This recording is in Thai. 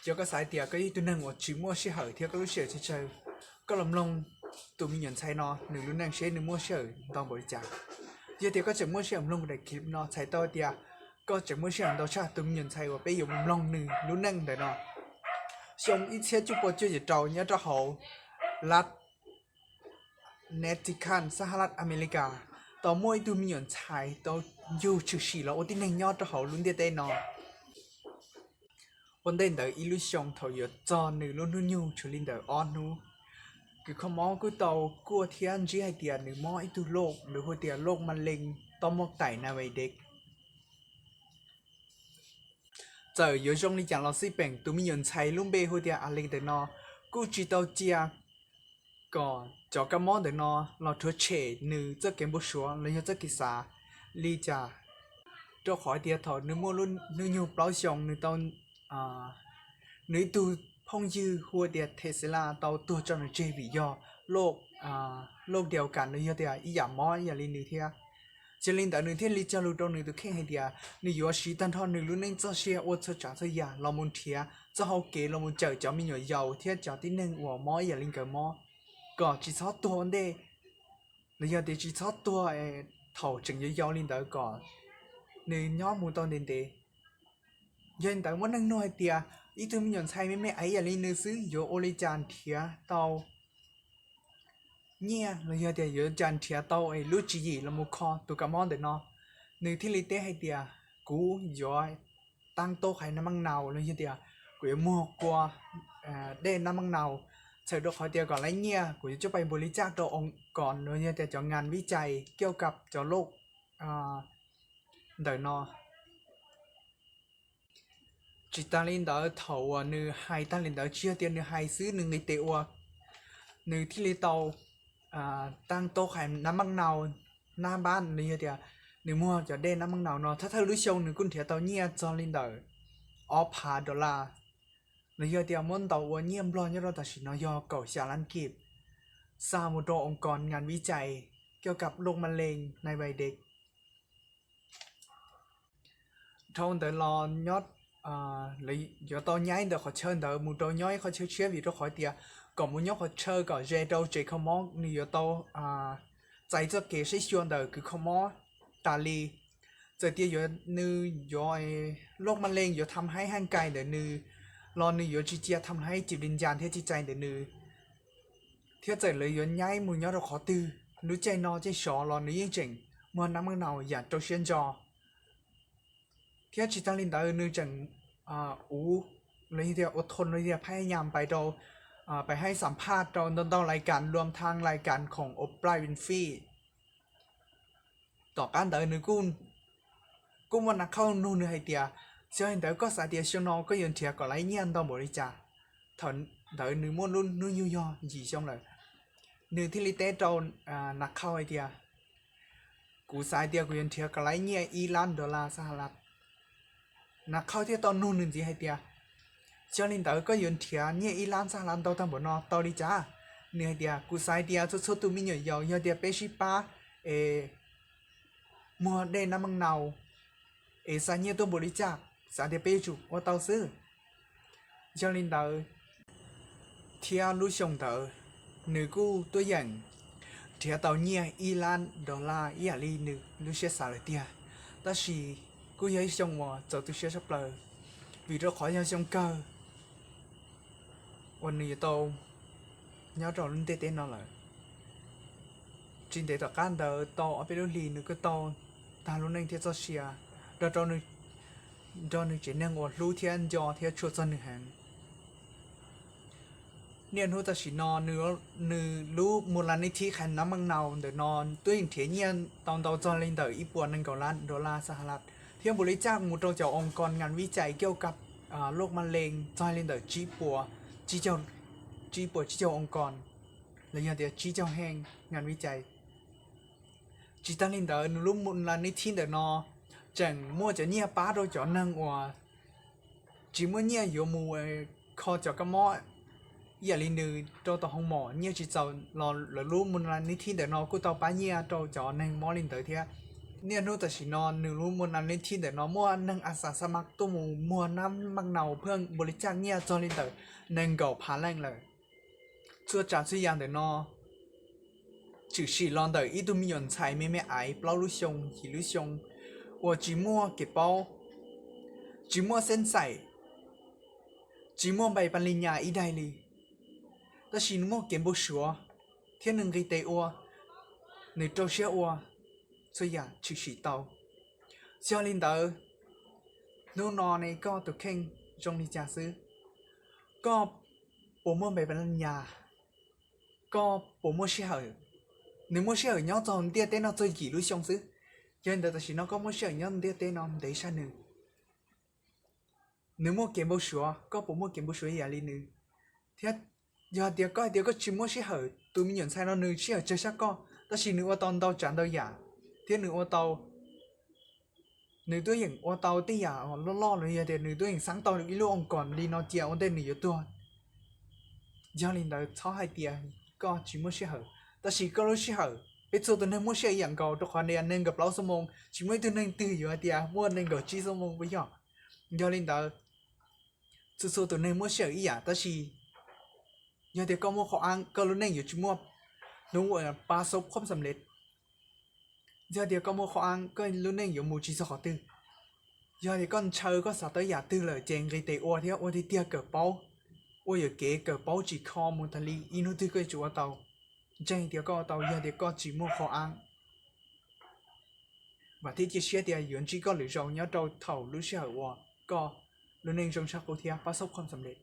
cho cái sải tiệt cái tôi nâng ở chỉ mua xe hở theo cái lúc xe chơi có làm lông tụi mình nhận sai nó nửa lúc nâng xe nửa mua xe tao bồi trả giờ thì có chỉ mua xe làm lông để kịp nó sai to tiệt có chỉ mua xe làm đâu cha tụi mình nhận sai và bây giờ làm lông nửa lúc nâng để nó xong ít xe chụp bao nhiêu trâu nhớ cho họ lát Netican สหรัฐอเมริกาต่อมวยดูมีหยวนชายต่ออยู่ชื่อสีแล้ววันที่หนึ่งยอดจะเขาลุ้นเดียดได้นอวันเดินเดออิลูชังเขาอยู่จอหนึ่งลุ้นนู่นอยู่ชุลินเดอออนนู้คือเขามองกูต่อกลัวเทียนจีให้เดียหนึ่งมอไอตัวโลกหรือหัวเดียโลกมันเล็งต่อมอกไต่ในวัยเด็กเจออยู่ช่วงนี้จังเราสิเป็นตัวมีหยวนชายลุ่มเบหัวเดียอะไรเดอนอกูจีต่อเจียก็จอกระมอเดนอเราเธอเฉยนึกจะเก็บบุชัวเลยจะกิสาลีจ่าเจ้าขอเดียถอดนึกมัวรุ่นนึกอยู่เปล่าชงนึกตอนนึกตูพงยืหัวเดียเทสลาตอนตัวจนเจวิยอโลกโลกเดียวกันนึกเดียอีหยามออย่าลินนึกเทียจะลินแต่นึกเทียลิจะรู้ตรงนึกตัวแค่ให้เดียนึกอยู่สีตันทอนนึกรุ่นนึงจะเชียอวดจะจ่าจะยาเรามุนเทียจะเขาเกเรามุนเจอจะมีหน่วยยาวเทียจ่าที่นึงหัวมออย่าลินเกอมอก็จีซ้อตัวเด้แล้วยังเดี๋ยวจีซ้อตัวเท่าจึงจะยาวลินเดอร์ก่อนในย้อมมูตอนเด่นเดยันแต่ว่านั่งน้อยเดียอีตัวมีหย่อนใช้ไม่ไอ้อย่าลินเนื้อซื้อโยโอริจานเทียเตาเนี่ยแล้วยังเดี๋ยวโยจานเทียเตาลูจีแล้วมูคอตัวกระมอนเดนอในที่ลิเต้ให้เดียกูย้อยตั้งโต๊ะให้น้ำมันเนาแล้วยังเดียกูมัวกลัวได้น้ำมันเนาเสร็จแล้วขอเดียวก่อนไรเนี่ยกูจะไปบริจาคตัวองค์ก่อนเนี่ยแต่จะงานวิจัยเกี่ยวกับเจ้าโรคเดนอจิตาลินเดอร์เถาเนื้อไฮตาลินเดอร์เชื่อเตียนเนื้อไฮซื้อหนึ่งในเตอวเนื้อที่ลิเตาตั้งโต๊ะขายน้ำมันเนาหน้าบ้านเนี่ยเดียวเนื้อมัวจะได้น้ำมันเนาเนาะถ้าเธอรู้ชงหนึ่งกุนเถียเตาเนี่ยจอลินเดอร์ออพาดอลลาร์เลยยอดเดียวมันต่อวันเยี่ยมรอเนี่ยเราตัดสินยอเก่าชาลันกีบสามุโดองค์กรงานวิจัยเกี่ยวกับโรคมะเร็งในวัยเด็กทงเดอรอนยอดเลยยอดตอนย้ายเดอขอเชิญเดอมุโดย้อยเขาเชื่อวิธีขอเดียก่อนมุย้อยเขาเชิญก่อนเจโดเจคอมอนี่ยอดโตใจจะเกษชวนเดอคือคอมอตาลีจะเดียยอดนือยอโรคมะเร็งยอดทำให้ห่างไกลเดอนือรอหนึ่งอยู่จีเจียทำให้จิตวิญญาณเที่ยวจิตใจเดือดนือเที่ยวใจเลยย้อนย้ายมือย้อนเราขอตื้อรู้ใจนอใจสอรอหนึ่งยิ่งเจ๋งเมื่อน้ำมันเอาอย่าโจเชียนจอเที่ยวจิตตังลินดาหนึ่งจังเลยเดียวอดทนเลยเดียวพยายามไปเราไปให้สัมภาษณ์เราตอนรายการรวมทางรายการของโอปราห์วินฟรีต่อการเดินหนึ่งกุ้งวันนักเข้านู่นให้เดียเชื่อเห็นแต่ก็สาเดียชนอก็ยันเทียก็ไล่เงี้ยนตอนบริจาถอนเดินหนึ่งม้วนรุ่นนู่นยูยอจีช่องเลยหนึ่งที่ลิเต้โดนนักเข้าไอเดียกูสายเดียกูยันเทียก็ไล่เงี้ยอีล้านดอลลาร์สหรัฐนักเข้าที่ตอนนู่นหนึ่งจีให้เดียเชื่อเห็นแต่ก็ยันเทียเงี้ยอีล้านสหรัฐตอนตั้งบนนอตอริจ้าเนื้อเดียกูสายเดียชุดตัวมีหน่วยยาวเดียเปชิป้ามัวได้น้ำมันเนาสายเงี้ยตัวบริจาคสาเดียเปจูว่าเตาซื้อเจ้าลินเตอร์เทียรู้ชงเตอร์หนึ่งกู้ตัวอย่างเทียเตาเนี่ยอีล้านดอลลาร์อีอะไรหนึ่งรู้เชื่อสารเดียแต่สิกู้ยังชงว่าจะตัวเชื่อสับเลยvìเราขอยังชงเกอวันนี้โตย้อนเราลุ้นเต้นนั่นแหละจินเดต่อการเตอร์โตเอาไปดูลีนึกก็โตตาลุ้นเองเทียจะเชียเราโตนึกโดนจีนงวดรู้เทียนจอเทียชัวจนหนึ่งแห่งเนี่ยรู้แต่สินอนเนื้อรู้มูลนิธิแข่งน้ำมันเนาเดี๋ยวนอนตัวอย่างเทียนเนี่ยตอนจอนลินเดอร์อีปวนนึงก่อนล้านดอลลาร์สหรัฐเที่ยวบริจาคมูลตัวจากองค์กรงานวิจัยเกี่ยวกับโรคมะเร็งจอนลินเดอร์จีปัวจีเจ้าองค์กรแล้วยังเดียวจีเจ้าแห่งงานวิจัยจีตังลินเดอร์รู้มูลนิธิเดี๋ยวนอจังมั่วจะเนี่ยป้าโดยจอนั่งว่าจีมั่วเนี่ยอยู่มัวคอจะก็มั่วอย่าลินือโดต่อห้องหมอเนี่ยจีเจ้ารอรู้มูลนิธิเดี๋ยวนอกูต่อป้าเนี่ยโดจอนั่งมอลินเตอร์เทีย เนี่ยนู้แต่สินอนหนึ่งรู้มัวนั้นในที่แต่นอนมัวนั่งอาสาสมัครตัวมัวน้ำมักเนาเพื่อนบริจาคเนี่ยจอลินเตอร์นั่งเก่าพาแรงเลยชัวจ่าชื่อยางแต่นอ只是让的一度没人才妹妹爱包路熊一路熊我寂寞给包寂寞身在寂寞被ปัญญาอีได้เลยแต่สินมัวเก็บบุชัวเที่ยหนึ่งกี่เตอหนึ่งโจเชียวัว所以啊，只是到小领导，努拿呢个都看中的假设，个我们没办法，个我们适合，你们适合nhau trong địa tên nó chơi gì luôn xong chứ, cho nên là chỉ nó có muốn适合nhau địa tên nó để sao nữa, nếu muốn kiếm bổ sung, có bộ muốn kiếm bổ sung gì à nữa, thế giờ điều có chỉ muốn适合, tụi mình nhận sai nó nữa适合chơi sao có,但是nếu tao tao chẳng đâu giả. Thế nữ ô tô nữ tôi hiện ô tô tí à lo nữa thì nữ tôi hiện sáng tàu được lúc ông còn đi nó chèo ông tên nữ tôi do linh đời sáu hai tiền có chỉ muốn xe hở ta chỉ có lúc xe hở biết số tôi nên muốn xe dạng cầu cho khoản này nên gặp lão số mông chỉ mới tôi nên từ giờ tiền mua nên gặp chi số mông bây giờ do linh đời số tôi nên muốn xe ý à ta chỉ giờ thì có mua khó ăn có lúc nên giờ chỉ mua đúng rồi ba số không sầm lệch giờ thì con mua khó ăn có luôn nên dùng một chỉ số họ tư giờ thì con chơi có sao tới giả tư là chèn cái tệ ô thì tia cờ bao ô giờ kế cờ bao chỉ kho một thằng li inu tư cái chủ tàu chèn thì có tàu giờ thì con chỉ mua khó ăn và thì chia sẻ thì vẫn chỉ có lựa chọn nhớ đầu thầu lựa chọn có luôn nên trong sắc của thia ba sốc không sầm lệch